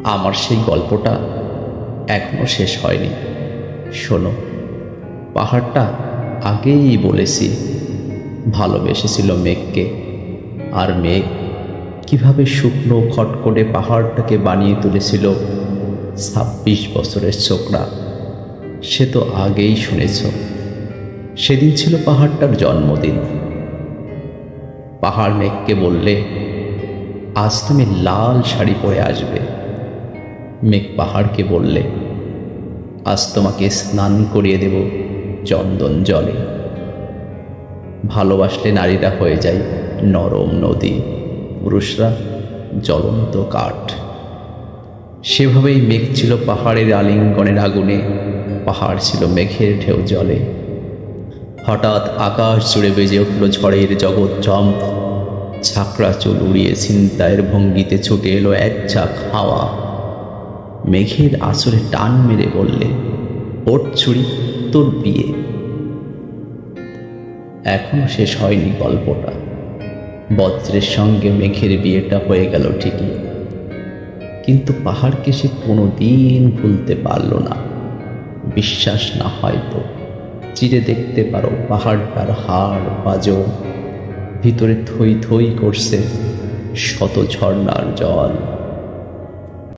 আমার সেই গল্পটা এখনো শেষ হয়নি। শোনো, পাহাড়টা আগেই বলেছি ভালোবেসেছিল মেঘকে, আর মেঘ কিভাবে শুকনো খটখটে পাহাড়টাকে বানিয়ে তুলেছিল ২৬ বছরের ছোকরা, সে তো আগেই শুনেছ। সেদিন ছিল পাহাড়টার জন্মদিন। পাহাড় মেঘকে বললে, আজ তুমি লাল শাড়ি পরে আসবে। মেঘ পাহাড়কে বললে, আজ তোমাকে স্নান করিয়ে দেব চন্দন জলে। ভালোবাসলে নারীরা হয়ে যায় নরম নদী, পুরুষরা জ্বলন্ত কাঠ। সেভাবেই মেঘ ছিল পাহাড়ের আলিঙ্গনের আগুনে, পাহাড় ছিল মেঘের ঢেউ জলে। হঠাৎ আকাশ জুড়ে বেজে উঠল ঝড়ের জগৎ জম্প। ছাকড়া চুল উড়িয়ে ছিনতাইয়ের ভঙ্গিতে ছুটে এলো এক ঝাঁক হাওয়া। মেঘের আঁচলে টান মেরে বললে, ওঠ ছুরি, তোর বিয়ে। এখনো শেষ হয়নি গল্পটা। বজ্রের সঙ্গে মেঘের বিয়েটা হয়ে গেল ঠিকই, কিন্তু পাহাড়কে সে কোনোদিন ভুলতে পারল না। বিশ্বাস না হয় তো চিরে দেখতে পারো পাহাড়টার হাড় পাঁজর, ভিতরে থই থই করছে শত ঝর্ণার জল।